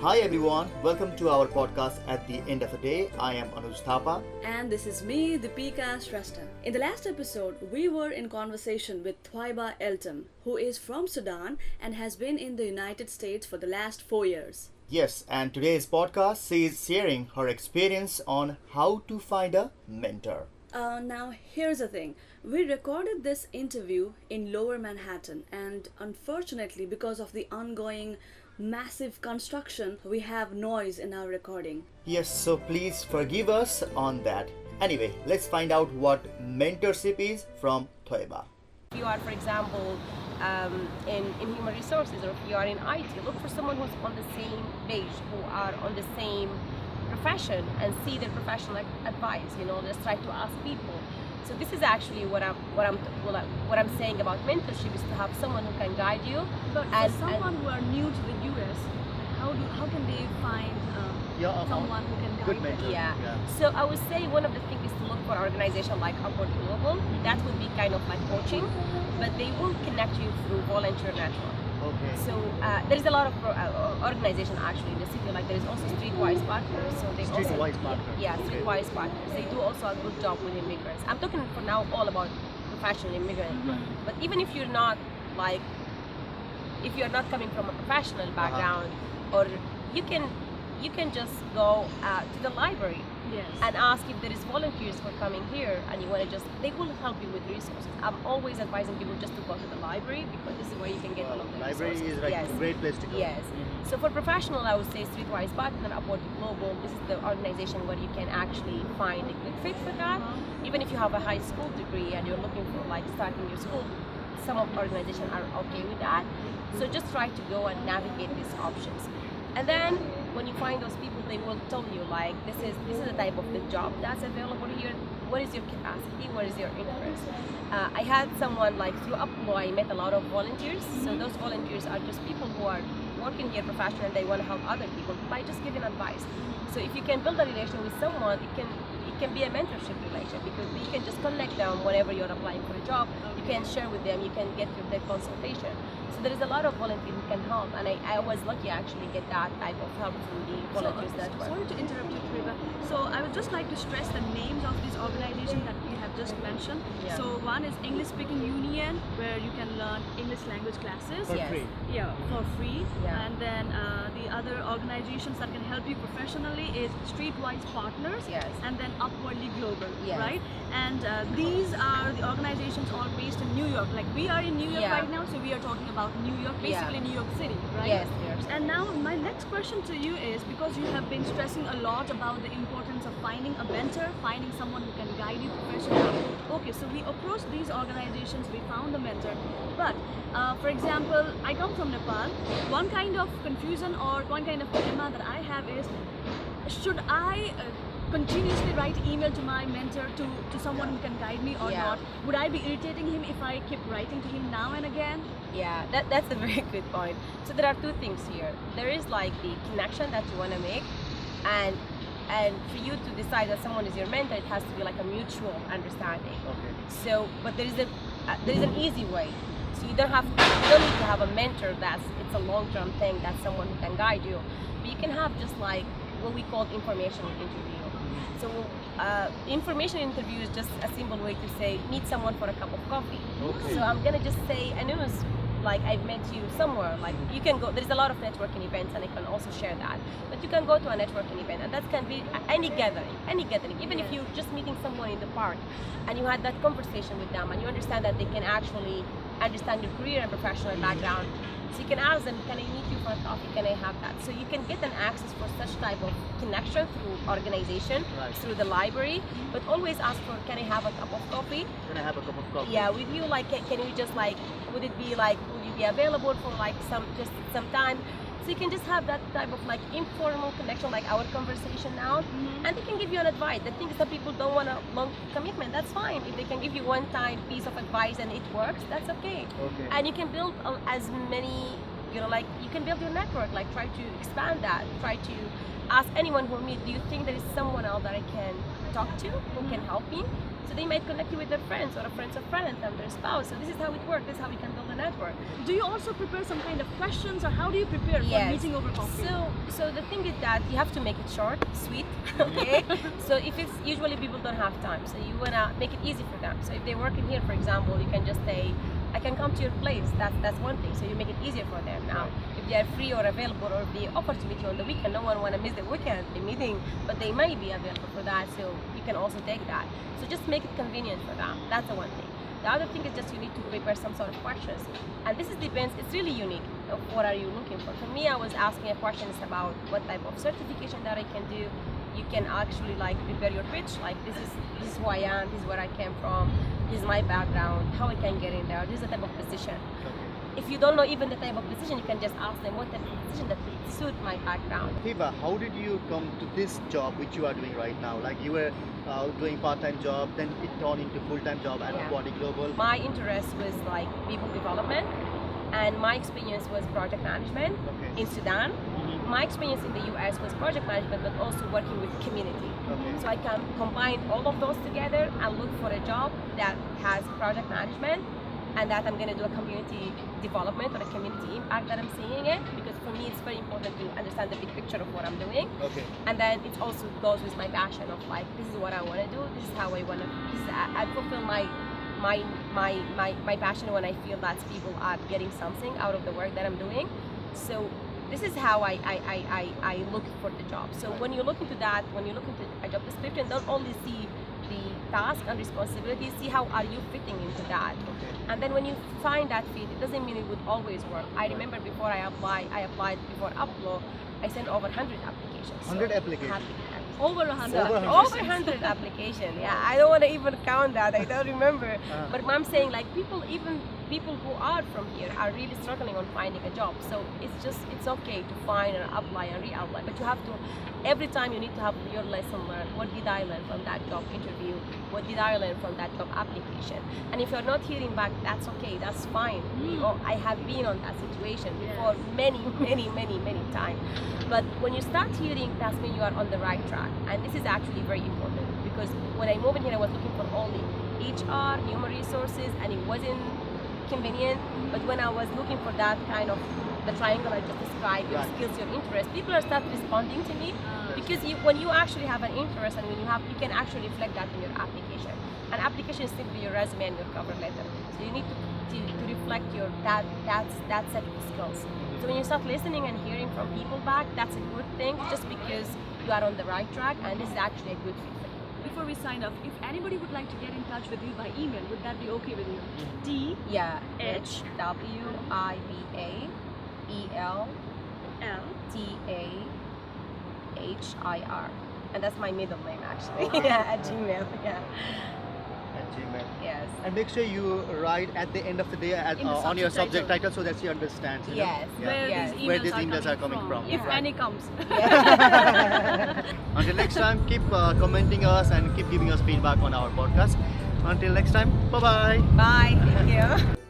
Hi everyone, welcome to our podcast At the End of the Day. I am Anuz Thapa. And this is me, Dipika Shrestha. In the last episode, we were in conversation with Thwiba Eltom, who is from Sudan and has been in the United States for the last 4 years. Yes, and today's podcast she is sharing her experience on how to find a mentor. Now, here's the thing. We recorded this interview in Lower Manhattan, and unfortunately, because of the ongoing massive construction, we have noise in our recording. Yes, so please forgive us on that. Anyway, let's find out what mentorship is from Thwiba. If you are, for example, in human resources, or if you are in IT, look for someone who's on the same page, who are on the same profession, and see their professional advice. Just try to ask people. So this is actually what I'm saying about mentorship, is to have someone who can guide you. But for someone who are new to the US, how can they find someone who can guide them? Yeah. So I would say one of the things is to look for an organization like Upward Global. That would be kind of like coaching, but they will connect you through volunteer network. Okay. So there is a lot of organization actually in the city. Like there is also Streetwise Partners. So they Streetwise Partners. Yeah, Streetwise Partners. They do also a good job with immigrants. I'm talking for now all about professional immigrants. But even if you're not coming from a professional background, or you can just go to the library. Yes. And ask if there is volunteers for coming here, and you want to they will help you with resources. I'm always advising people just to go to the library, because this is where you can get a lot of the library resources. is like a great place to go. Yes. So for professional, I would say Streetwise Partner, Upward Global. This is the organization where you can actually find a good fit for that. Even if you have a high school degree and you're looking for starting your school, some of organizations are okay with that. So just try to go and navigate these options. And then when you find those people, they will tell you this is the type of the job that's available here. What is your capacity? What is your interest? I had someone through Uplo, I met a lot of volunteers. So those volunteers are just people who are working here professionally, and they want to help other people by just giving advice. So if you can build a relation with someone, it can be a mentorship relation, because you can just connect them whenever you're applying for a job. You can share with them. You can get their consultation. So there is a lot of volunteers who can help, and I was lucky actually get that type of help through the volunteers network. Sorry to interrupt you, Thwiba. So I would just like to stress the names of these organizations that you have just mentioned. Yeah. So one is English Speaking Union, where you can learn English language classes. For Yes. free. Yeah, for free. Yeah. And then the other organizations that can help you professionally is Streetwise Partners. Yes. And then Upwardly Global, Yes. right? And these are the organizations all based in New York. Like we are in New York Yeah. right now, so we are talking about New York, basically New York City, right? Yes, yes. And now my next question to you is, because you have been stressing a lot about the importance of finding a mentor, finding someone who can guide you professionally. Okay, so we approached these organizations, we found a mentor, but for example, I come from Nepal. One kind of confusion or one kind of dilemma that I have is, should I continuously write email to my mentor, to someone who can guide me or Yeah. not? Would I be irritating him if I keep writing to him now and again? Yeah, that's a very good point. So there are two things here. There is the connection that you want to make, and for you to decide that someone is your mentor, it has to be a mutual understanding. Okay. So, but there is an easy way. So you don't need to have a mentor it's a long-term thing, that's someone who can guide you. But you can have just what we call informational interview. So information interview is just a simple way to say, meet someone for a cup of coffee. Okay. So I'm gonna just say, Anuz, I've met you somewhere. You can go, there's a lot of networking events, and I can also share that. But you can go to a networking event, and that can be any gathering. Even if you're just meeting someone in the park, and you had that conversation with them, and you understand that they can actually understand your career and professional background. So you can ask them, can I meet you for a coffee? Can I have that? So you can get an access for such type of connection through organization, Right. through the library, but always ask for, can I have a cup of coffee? Can I have a cup of coffee? Yeah, with you, can we just would it be would you be available for some time? So you can just have that type of informal connection, like our conversation now, and they can give you an advice. The thing is that people don't want a long commitment. That's fine. If they can give you one-time piece of advice and it works, that's okay. Okay. And you can build as many You know, like you can build your network, like try to expand that, try to ask anyone who meet, do you think there is someone else that I can talk to who can help me? So they might connect you with their friends or a friends of friends and their spouse. So this is how it works. This is how we can build a network. Do you also prepare some kind of questions, or how do you prepare for meeting over coffee? So the thing is that you have to make it short, sweet, okay? So if it's usually people don't have time, so you wanna make it easy for them. So if they're working here, for example, you can just say, I can come to your place. That's one thing. So you make it easier for them. Now, if they are free or available, or if they offer to meet you on the weekend, no one wanna miss the weekend meeting, but they may be available for that. So you can also take that. So just make it convenient for them. That's the one thing. The other thing is just you need to prepare some sort of questions. And this is depends, it's really unique of what are you looking for. For me, I was asking a questions about what type of certification that I can do. You can actually like prepare your pitch, like this is who I am, this is where I came from, this is my background, how I can get in there, this is the type of position. If you don't know even the type of position, you can just ask them what type of position that would suit my background. Thwiba, how did you come to this job which you are doing right now? Like you were doing part-time job, then it turned into full-time job at Body Global. My interest was like people development, and my experience was project management in Sudan. My experience in the US was project management, but also working with community. So I can combine all of those together and look for a job that has project management, and that I'm going to do a community development or a community impact that I'm seeing it, because for me it's very important to understand the big picture of what I'm doing. And then it also goes with my passion of like, this is what I want to do, this is how I want to, I fulfill my passion when I feel that people are getting something out of the work that I'm doing. So this is how I look for the job. So when you look into that, when you look into a job description, don't only see the task and responsibilities, see how are you fitting into that. And then when you find that fit, it doesn't mean it would always work. I remember before I applied before Upload, I sent over 100 applications. 100 applications? Over 100. Over 100 applications. Yeah, I don't want to even count that. I don't remember. But I'm saying like even people who are from here are really struggling on finding a job. So it's okay to find and apply and reapply. But you have to, every time you need to have your lesson learned. What did I learn from that job interview? What did I learn from that job application? And if you're not hearing back, that's okay. That's fine. I have been on that situation before many times. But when you start hearing, that means you are on the right track. And this is actually very important, because when I moved in here, I was looking for only HR, human resources, and it wasn't convenient. But when I was looking for that kind of the triangle I just described, your skills, your interest, people are start responding to me, because when you actually have an interest, and when you can actually reflect that in your application. An application is simply your resume and your cover letter. So you need to reflect your that set of skills. So when you start listening and hearing from people back, that's a good thing, just because you are on the right track, and this is actually a good fit for you. Before we sign off, if anybody would like to get in touch with you by email, would that be okay with you? THWIBA and that's my middle name actually. At Gmail. At Gmail. Yes. And make sure you write at the end of the day on your subject title, so that she understands. Yes. Where these emails are coming from. If any comes. Until next time, keep commenting us and keep giving us feedback on our podcast. Until next time, bye-bye. Bye. Thank you.